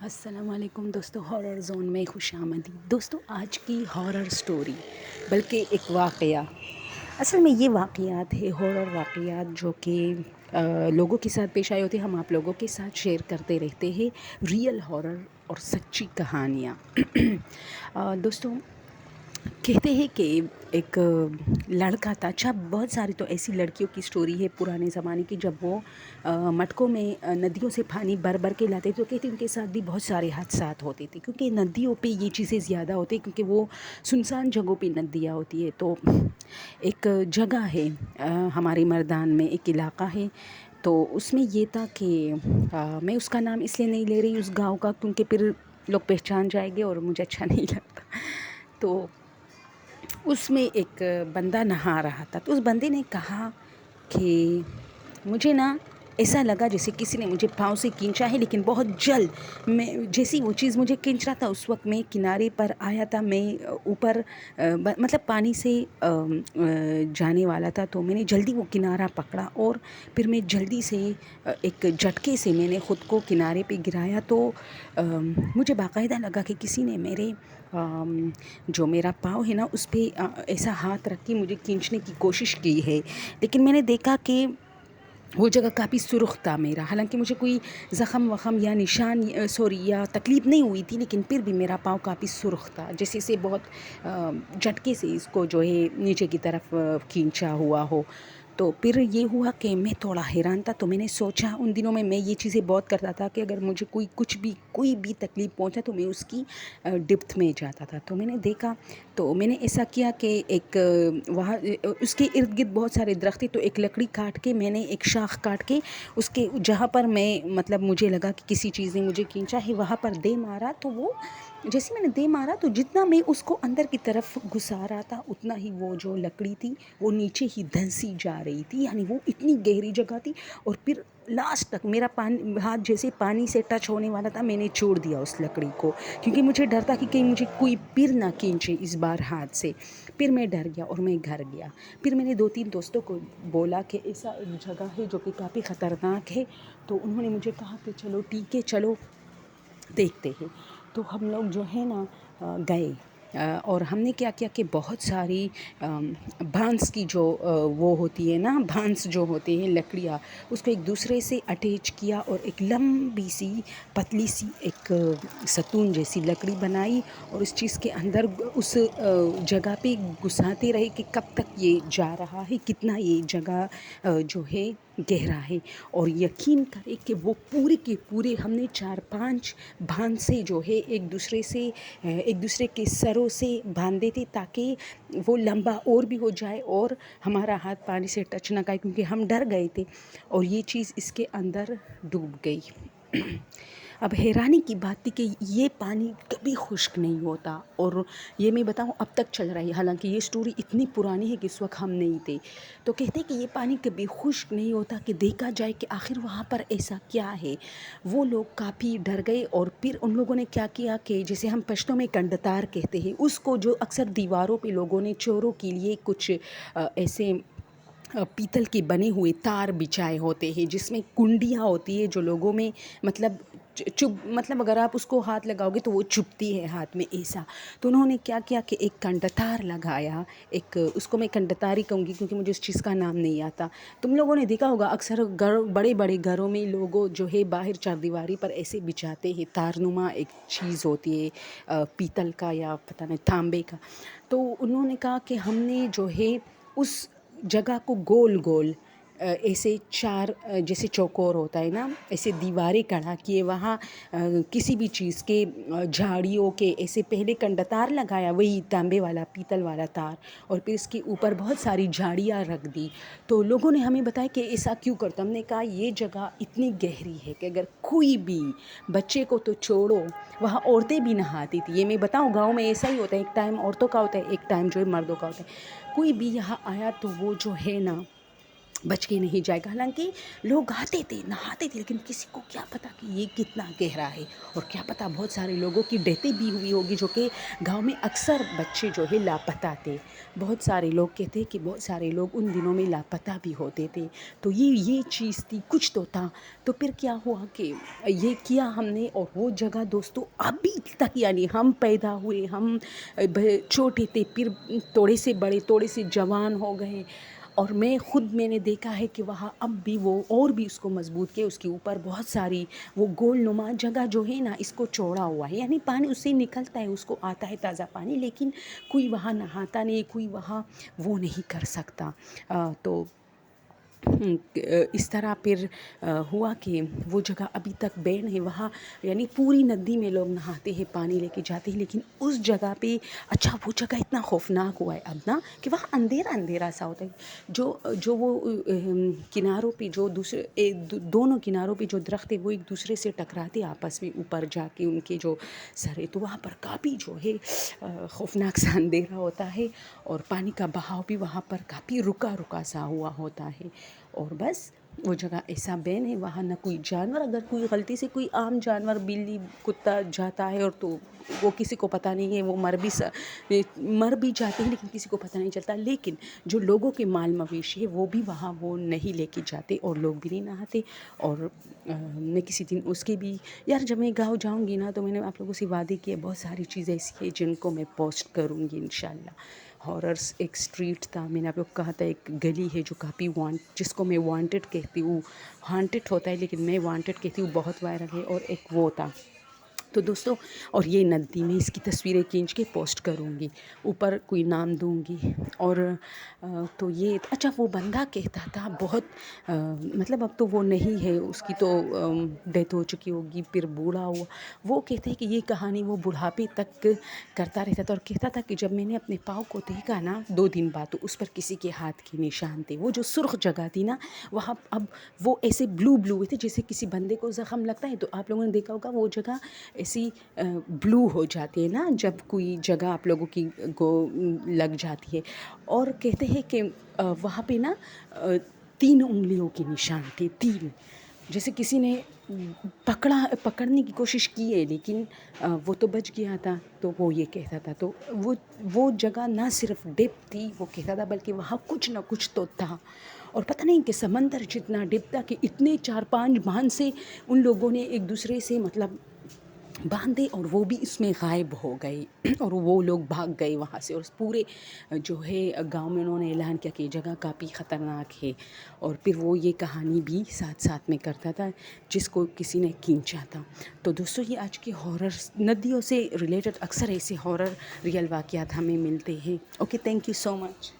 السلام علیکم دوستو، ہارر زون میں خوش آمدید۔ دوستو آج کی ہارر سٹوری بلکہ ایک واقعہ، اصل میں یہ واقعات ہے ہارر واقعات جو کہ لوگوں کے ساتھ پیش آئے ہوتے ہیں، ہم آپ لوگوں کے ساتھ شیئر کرتے رہتے ہیں ریئل ہارر اور سچی کہانیاں۔ دوستو کہتے ہیں کہ ایک لڑکا تھا، اچھا بہت ساری تو ایسی لڑکیوں کی سٹوری ہے پرانے زمانے کی، جب وہ مٹکوں میں ندیوں سے پانی بھر بھر کے لاتے تھے، تو کہتے ہیں ان کے ساتھ بھی بہت سارے حادثات ہوتے تھے، کیونکہ ندیوں پہ یہ چیزیں زیادہ ہوتی ہیں، کیونکہ وہ سنسان جگہوں پہ ندیاں ہوتی ہے۔ تو ایک جگہ ہے ہمارے مردان میں، ایک علاقہ ہے، تو اس میں یہ تھا کہ میں اس کا نام اس لیے نہیں لے رہی اس گاؤں کا، کیونکہ پھر لوگ پہچان جائیں گے اور مجھے اچھا نہیں لگتا۔ تو اس میں ایک بندہ نہا رہا تھا، تو اس بندے نے کہا کہ مجھے نا ایسا لگا جیسے کسی نے مجھے پاؤں سے کھینچا ہے، لیکن بہت جلد میں جیسی وہ چیز مجھے کھینچ رہا تھا، اس وقت میں کنارے پر آیا تھا، میں اوپر مطلب پانی سے جانے والا تھا، تو میں نے جلدی وہ کنارہ پکڑا اور پھر میں جلدی سے ایک جھٹکے سے میں نے خود کو کنارے پہ گرایا، تو مجھے باقاعدہ لگا کہ کسی نے میرے جو میرا پاؤں ہے نا اس پہ ایسا ہاتھ رکھ کے مجھے کھینچنے کی کوشش کی ہے، لیکن میں نے دیکھا کہ وہ جگہ کافی سرخ تھا میرا، حالانکہ مجھے کوئی زخم وخم یا نشان یا تکلیف نہیں ہوئی تھی، لیکن پھر بھی میرا پاؤں کافی سرخ تھا، جیسے سے بہت جھٹکے سے اس کو جو ہے نیچے کی طرف کھینچا ہوا ہو۔ تو پھر یہ ہوا کہ میں تھوڑا حیران تھا، تو میں نے سوچا، ان دنوں میں یہ چیزیں بہت کرتا تھا کہ اگر مجھے کوئی بھی تکلیف پہنچا تو میں اس کی ڈپتھ میں جاتا تھا۔ تو میں نے دیکھا، تو میں نے ایسا کیا کہ ایک وہاں اس کے ارد گرد بہت سارے درخت تھے، تو ایک لکڑی کاٹ کے میں نے ایک شاخ کاٹ کے اس کے جہاں پر میں مطلب مجھے لگا کہ کسی چیز نے مجھے کھینچا ہے وہاں پر دے مارا، تو وہ جیسے میں نے دے مارا تو جتنا میں اس کو اندر کی طرف گھسا رہا تھا اتنا ہی وہ جو لکڑی تھی وہ نیچے ہی دھنسی جا رہی تھی، یعنی وہ اتنی گہری جگہ تھی، اور پھر لاسٹ تک میرا ہاتھ جیسے پانی سے ٹچ ہونے والا تھا، میں نے چھوڑ دیا اس لکڑی کو، کیونکہ مجھے ڈر تھا کہ کہیں مجھے کوئی پھر نہ کھینچے اس بار ہاتھ سے۔ پھر میں ڈر گیا اور میں گھر گیا، پھر میں نے 2-3 دوستوں کو بولا کہ ایسا ایک جگہ ہے جو کہ کافی خطرناک ہے، تو انہوں نے مجھے کہا کہ چلو ٹھیک ہے، چلو دیکھتے ہیں۔ تو ہم لوگ جو ہے نا گئے، اور ہم نے کیا کیا کہ بہت ساری بانس کی جو وہ ہوتی ہے نا، بانس جو ہوتے ہیں لکڑیاں، اس کو ایک دوسرے سے اٹیچ کیا اور ایک لمبی سی پتلی سی ایک ستون جیسی لکڑی بنائی، اور اس چیز کے اندر اس جگہ پہ گھساتے رہے کہ کب تک یہ جا رہا ہے، کتنا یہ جگہ جو ہے گہرا ہے، اور یقین کرے کہ وہ پورے کے پورے ہم نے 4-5 بھانسے جو ہے ایک دوسرے کے سروں سے باندھے تھے، تاکہ وہ لمبا اور بھی ہو جائے اور ہمارا ہاتھ پانی سے ٹچ نہ کرے، کیونکہ ہم ڈر گئے تھے، اور یہ چیز اس کے اندر ڈوب گئی۔ اب حیرانی کی بات تھی کہ یہ پانی کبھی خشک نہیں ہوتا، اور یہ میں بتاؤں اب تک چل رہا ہے، حالانکہ یہ سٹوری اتنی پرانی ہے کہ اس وقت ہم نہیں تھے، تو کہتے کہ یہ پانی کبھی خشک نہیں ہوتا، کہ دیکھا جائے کہ آخر وہاں پر ایسا کیا ہے۔ وہ لوگ کافی ڈر گئے، اور پھر ان لوگوں نے کیا کیا کہ جسے ہم پشتوں میں کنڈتار کہتے ہیں، اس کو جو اکثر دیواروں پہ لوگوں نے چوروں کے لیے کچھ ایسے پیتل کے بنے ہوئے تار بچھائے ہوتے ہیں، جس میں کنڈیاں ہوتی ہے جو لوگوں میں مطلب مطلب اگر آپ اس کو ہاتھ لگاؤ گے تو وہ چبھتی ہے ہاتھ میں، ایسا۔ تو انہوں نے کیا کیا کہ ایک کنڈتار لگایا، ایک اس کو میں کنڈتار ہی کہوں گی کیونکہ مجھے اس چیز کا نام نہیں آتا۔ تم لوگوں نے دیکھا ہوگا اکثر بڑے بڑے گھروں میں لوگوں جو ہے باہر چاردیواری پر ایسے بچھاتے ہیں، تارنما ایک چیز ہوتی ہے پیتل کا یا پتہ نہیں تانبے کا۔ تو انہوں نے کہا کہ ہم نے جو ہے اس جگہ کو گول گول ایسے 4 جیسے چوکور ہوتا ہے نا، ایسے دیواریں کھڑا کیے، وہاں کسی بھی چیز کے جھاڑیوں کے ایسے پہلے کنڈتار لگایا، وہی تانبے والا پیتل والا تار، اور پھر اس کے اوپر بہت ساری جھاڑیاں رکھ دی۔ تو لوگوں نے ہمیں بتایا کہ ایسا کیوں کرتا، ہم نے کہا یہ جگہ اتنی گہری ہے کہ اگر کوئی بھی بچے کو تو چھوڑو، وہاں عورتیں بھی نہاتی تھی، یہ میں بتاؤں گاؤں میں ایسا ہی ہوتا ہے، ایک ٹائم عورتوں کا ہوتا ہے، ایک ٹائم جو ہے مردوں کا ہوتا ہے، کوئی بھی یہاں آیا تو وہ جو ہے نا بچ کے نہیں جائے گا. حالانکہ لوگ آتے تھے نہاتے تھے لیکن کسی کو کیا پتہ کہ یہ کتنا گہرا ہے. اور کیا پتہ بہت سارے لوگوں کی ڈیتھیں بھی ہوئی ہوگی جو کہ گاؤں میں اکثر بچے جو ہے لاپتہ تھے. بہت سارے لوگ کہتے ہیں کہ بہت سارے لوگ ان دنوں میں لاپتہ بھی ہوتے تھے. تو یہ چیز تھی, کچھ تو تھا. تو پھر کیا ہوا کہ یہ کیا ہم نے, اور وہ جگہ دوستوں ابھی تک, یعنی ہم پیدا ہوئے, ہم چھوٹے تھے, پھر تھوڑے سے بڑے, تھوڑے سے جوان ہو گئے, اور میں نے دیکھا ہے کہ وہاں اب بھی وہ اور بھی اس کو مضبوط کے اس کے اوپر بہت ساری وہ گول نما جگہ جو ہے نا, اس کو چوڑا ہوا ہے, یعنی پانی اس سے نکلتا ہے, اس کو آتا ہے تازہ پانی, لیکن کوئی وہاں نہاتا نہیں, کوئی وہاں وہ نہیں کر سکتا. تو اس طرح پھر ہوا کہ وہ جگہ ابھی تک بین ہے وہاں, یعنی پوری ندی میں لوگ نہاتے ہیں, پانی لے کے جاتے ہیں, لیکن اس جگہ پہ اچھا وہ جگہ اتنا خوفناک ہوا ہے اب نا کہ وہاں اندھیرا اندھیرا سا ہوتا ہے. جو وہ کناروں پہ جو دوسرے دونوں کناروں پہ جو درخت ہے وہ ایک دوسرے سے ٹکراتے آپس میں اوپر جا کے ان کے جو سر ہے, تو وہاں پر کافی جو ہے خوفناک سا اندھیرا ہوتا ہے, اور پانی کا بہاؤ بھی وہاں پر کافی رکا رکا سا ہوا ہوتا ہے. اور بس وہ جگہ ایسا بین ہے, وہاں نہ کوئی جانور, اگر کوئی غلطی سے کوئی عام جانور بلی کتا جاتا ہے اور تو وہ کسی کو پتہ نہیں ہے, وہ مر بھی جاتے ہیں لیکن کسی کو پتہ نہیں چلتا. لیکن جو لوگوں کے مال مویشی ہے وہ بھی وہاں وہ نہیں لے کے جاتے, اور لوگ بھی نہیں نہاتے. اور میں کسی دن اس کے بھی یار جب میں گاؤں جاؤں گی نا, تو میں نے آپ لوگوں سے وعدے کیے بہت ساری چیزیں ایسی ہیں جن کو میں پوسٹ کروں گی انشاءاللہ. ہاررس ایک اسٹریٹ تھا, میں نے آپ لوگ کو کہا تھا, ایک گلی ہے جو کافی جس کو میں وانٹڈ کہتی ہوں, ہانٹڈ ہوتا ہے لیکن میں وانٹڈ کہتی ہوں, بہت وائرل ہے. اور ایک وہ تھا. تو دوستوں, اور یہ ندی میں اس کی تصویریں کھینچ کے پوسٹ کروں گی, اوپر کوئی نام دوں گی. اور تو یہ اچھا, وہ بندہ کہتا تھا بہت مطلب اب تو وہ نہیں ہے, اس کی تو ڈیتھ ہو چکی ہوگی, پھر بوڑھا ہوا. وہ کہتے ہیں کہ یہ کہانی وہ بڑھاپے تک کرتا رہتا تھا, اور کہتا تھا کہ جب میں نے اپنے پاؤں کو دیکھا نا 2 دن بعد, تو اس پر کسی کے ہاتھ کے نشان تھے. وہ جو سرخ جگہ تھی نا, وہاں اب وہ ایسے بلو ہوئے تھے جیسے کسی بندے کو زخم لگتا ہے, تو آپ لوگوں نے دیکھا ہوگا وہ جگہ ایسی بلو ہو جاتی ہے نا جب کوئی جگہ آپ لوگوں کی کو لگ جاتی ہے. اور کہتے ہیں کہ وہاں پہ نا 3 انگلیوں کے نشان تھے, 3, جیسے کسی نے پکڑنے کی کوشش کی ہے لیکن وہ تو بچ گیا تھا. تو وہ یہ کہتا تھا, تو وہ جگہ نہ صرف ڈپ تھی وہ کہتا تھا, بلکہ وہاں کچھ نہ کچھ تو تھا. اور پتہ نہیں کہ سمندر جتنا ڈپ تھا کہ اتنے 4-5 باندھ سے ان لوگوں نے ایک دوسرے سے مطلب باندھے, اور وہ بھی اس میں غائب ہو گئے, اور وہ لوگ بھاگ گئے وہاں سے. اور پورے جو ہے گاؤں میں انہوں نے اعلان کیا کہ یہ جگہ کافی خطرناک ہے. اور پھر وہ یہ کہانی بھی ساتھ ساتھ میں کرتا تھا جس کو کسی نے کھینچا تھا. تو دوستوں, یہ آج کی ہارر ندیوں سے ریلیٹڈ اکثر ایسے ہارر ریئل واقعات ہمیں ملتے ہیں. Okay, thank you so much.